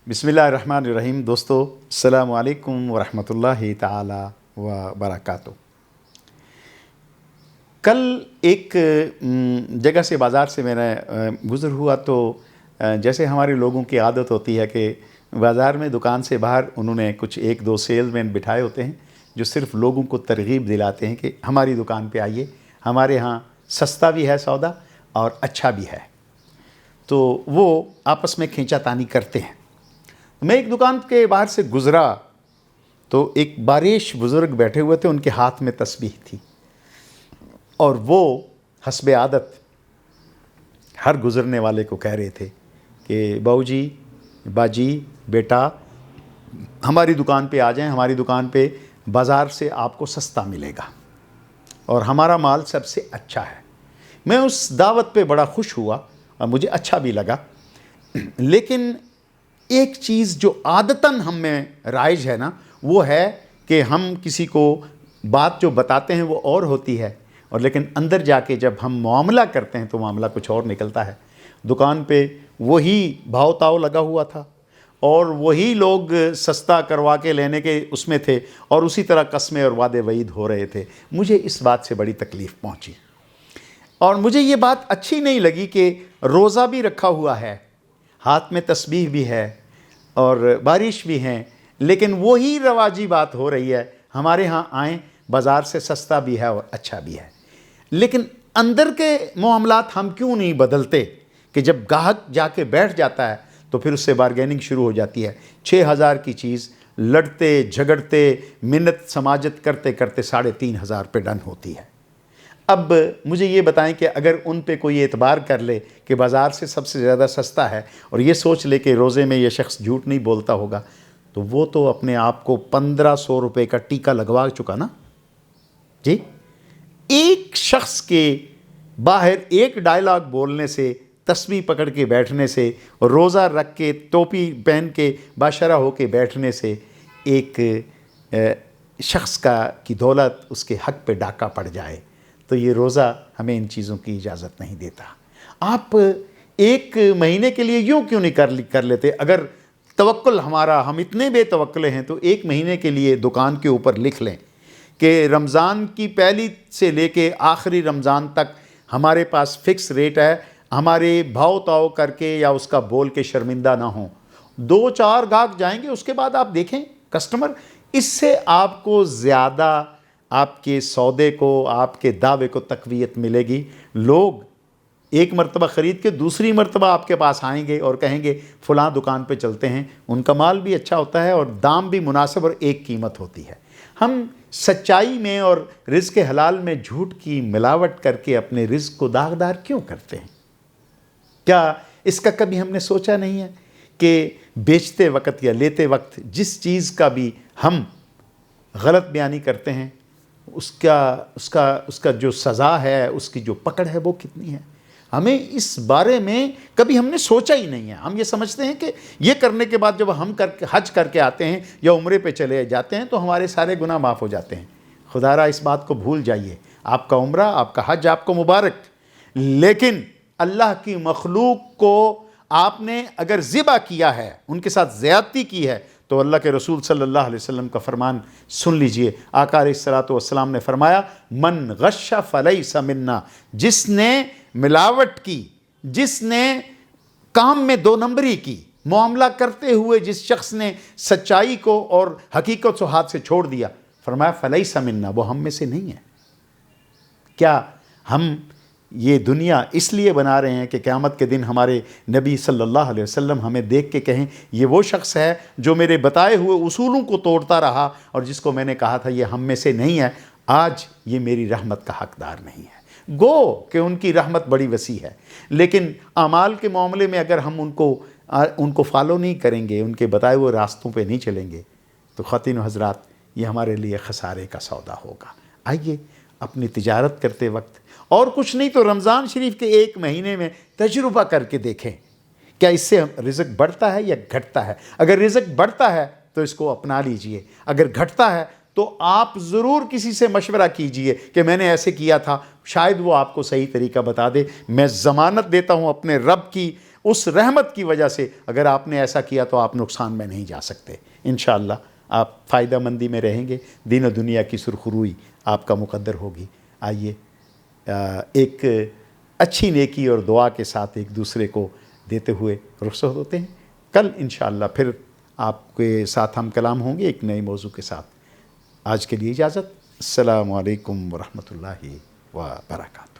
بسم اللہ الرحمن الرحیم۔ دوستو السلام علیکم ورحمۃ اللہ تعالی وبرکاتہ۔ کل ایک جگہ سے بازار سے میرا گزر ہوا تو جیسے ہمارے لوگوں کی عادت ہوتی ہے کہ بازار میں دکان سے باہر انہوں نے کچھ ایک دو سیل مین بٹھائے ہوتے ہیں جو صرف لوگوں کو ترغیب دلاتے ہیں کہ ہماری دکان پہ آئیے، ہمارے ہاں سستا بھی ہے سودا اور اچھا بھی ہے۔ تو وہ آپس میں کھینچا تانی کرتے ہیں۔ میں ایک دکان کے باہر سے گزرا تو ایک باریش بزرگ بیٹھے ہوئے تھے، ان کے ہاتھ میں تسبیح تھی اور وہ حسب عادت ہر گزرنے والے کو کہہ رہے تھے کہ باؤ جی، باجی، بیٹا ہماری دکان پہ آ جائیں، ہماری دکان پہ بازار سے آپ کو سستا ملے گا اور ہمارا مال سب سے اچھا ہے۔ میں اس دعوت پہ بڑا خوش ہوا اور مجھے اچھا بھی لگا، لیکن ایک چیز جو عادتاً ہم میں رائج ہے نا، وہ ہے کہ ہم کسی کو بات جو بتاتے ہیں وہ اور ہوتی ہے، اور لیکن اندر جا کے جب ہم معاملہ کرتے ہیں تو معاملہ کچھ اور نکلتا ہے۔ دکان پہ وہی بھاؤ تاؤ لگا ہوا تھا اور وہی لوگ سستا کروا کے لینے کے اس میں تھے اور اسی طرح قسمیں اور وعدے وعید ہو رہے تھے۔ مجھے اس بات سے بڑی تکلیف پہنچی اور مجھے یہ بات اچھی نہیں لگی کہ روزہ بھی رکھا ہوا ہے، ہاتھ میں تسبیح بھی ہے اور بارش بھی ہیں، لیکن وہی رواجی بات ہو رہی ہے، ہمارے ہاں آئیں، بازار سے سستا بھی ہے اور اچھا بھی ہے۔ لیکن اندر کے معاملات ہم کیوں نہیں بدلتے کہ جب گاہک جا کے بیٹھ جاتا ہے تو پھر اس سے بارگیننگ شروع ہو جاتی ہے۔ 6,000 کی چیز لڑتے جھگڑتے منت سماجت کرتے کرتے 3,500 پہ ڈن ہوتی ہے۔ اب مجھے یہ بتائیں کہ اگر ان پہ کوئی اعتبار کر لے کہ بازار سے سب سے زیادہ سستا ہے اور یہ سوچ لے کہ روزے میں یہ شخص جھوٹ نہیں بولتا ہوگا، تو وہ تو اپنے آپ کو 1,500 روپے کا ٹیکہ لگوا چکا نا جی۔ ایک شخص کے باہر ایک ڈائلاگ بولنے سے، تسبیح پکڑ کے بیٹھنے سے، روزہ رکھ کے ٹوپی پہن کے باشرہ ہو کے بیٹھنے سے ایک شخص کی دولت اس کے حق پہ ڈاکہ پڑ جائے تو یہ روزہ ہمیں ان چیزوں کی اجازت نہیں دیتا۔ آپ ایک مہینے کے لیے یوں کیوں نہیں کر لیتے؟ اگر توکل ہم اتنے بے توکل ہیں تو ایک مہینے کے لیے دکان کے اوپر لکھ لیں کہ رمضان کی پہلی سے لے کے آخری رمضان تک ہمارے پاس فکس ریٹ ہے، ہمارے بھاؤ تاؤ کر کے یا اس کا بول کے شرمندہ نہ ہوں۔ 2-4 گاہک جائیں گے، اس کے بعد آپ دیکھیں کسٹمر، اس سے آپ کو زیادہ آپ کے سودے کو، آپ کے دعوے کو تقویت ملے گی۔ لوگ ایک مرتبہ خرید کے دوسری مرتبہ آپ کے پاس آئیں گے اور کہیں گے فلاں دکان پہ چلتے ہیں، ان کا مال بھی اچھا ہوتا ہے اور دام بھی مناسب اور ایک قیمت ہوتی ہے۔ ہم سچائی میں اور رزق حلال میں جھوٹ کی ملاوٹ کر کے اپنے رزق کو داغدار کیوں کرتے ہیں؟ کیا اس کا کبھی ہم نے سوچا نہیں ہے کہ بیچتے وقت یا لیتے وقت جس چیز کا بھی ہم غلط بیانی کرتے ہیں اس کا جو سزا ہے، اس کی جو پکڑ ہے وہ کتنی ہے؟ ہمیں اس بارے میں کبھی ہم نے سوچا ہی نہیں ہے۔ ہم یہ سمجھتے ہیں کہ یہ کرنے کے بعد جب ہم حج کر کے آتے ہیں یا عمرے پہ چلے جاتے ہیں تو ہمارے سارے گناہ معاف ہو جاتے ہیں۔ خدا را اس بات کو بھول جائیے، آپ کا عمرہ، آپ کا حج آپ کو مبارک، لیکن اللہ کی مخلوق کو آپ نے اگر ذبح کیا ہے، ان کے ساتھ زیادتی کی ہے، تو اللہ کے رسول صلی اللہ علیہ وسلم کا فرمان سن لیجئے۔ آقا علیہ الصلوۃ والسلام نے فرمایا، من غش فلیس منا، جس نے ملاوٹ کی، جس نے کام میں 2 نمبری کی، معاملہ کرتے ہوئے جس شخص نے سچائی کو اور حقیقت کو ہاتھ سے چھوڑ دیا، فرمایا فلیس منا، وہ ہم میں سے نہیں ہے۔ کیا ہم یہ دنیا اس لیے بنا رہے ہیں کہ قیامت کے دن ہمارے نبی صلی اللہ علیہ وسلم ہمیں دیکھ کے کہیں یہ وہ شخص ہے جو میرے بتائے ہوئے اصولوں کو توڑتا رہا اور جس کو میں نے کہا تھا یہ ہم میں سے نہیں ہے، آج یہ میری رحمت کا حقدار نہیں ہے؟ گو کہ ان کی رحمت بڑی وسیع ہے، لیکن اعمال کے معاملے میں اگر ہم ان کو فالو نہیں کریں گے، ان کے بتائے ہوئے راستوں پہ نہیں چلیں گے تو خواتین و حضرات یہ ہمارے لیے خسارے کا سودا ہوگا۔ آئیے اپنی تجارت کرتے وقت اور کچھ نہیں تو رمضان شریف کے ایک مہینے میں تجربہ کر کے دیکھیں کیا اس سے رزق بڑھتا ہے یا گھٹتا ہے۔ اگر رزق بڑھتا ہے تو اس کو اپنا لیجئے، اگر گھٹتا ہے تو آپ ضرور کسی سے مشورہ کیجئے کہ میں نے ایسے کیا تھا، شاید وہ آپ کو صحیح طریقہ بتا دے۔ میں ضمانت دیتا ہوں اپنے رب کی اس رحمت کی وجہ سے اگر آپ نے ایسا کیا تو آپ نقصان میں نہیں جا سکتے. انشاءاللہ آپ فائدہ مندی میں رہیں گے، دین و دنیا کی سرخروئی آپ کا مقدر ہوگی. آئیے ایک اچھی نیکی اور دعا کے ساتھ ایک دوسرے کو دیتے ہوئے رخصت ہوتے ہیں. کل انشاءاللہ پھر آپ کے ساتھ ہم کلام ہوں گے ایک نئے موضوع کے ساتھ. آج کے لیے اجازت. السلام علیکم ورحمۃ اللہ وبرکاتہ.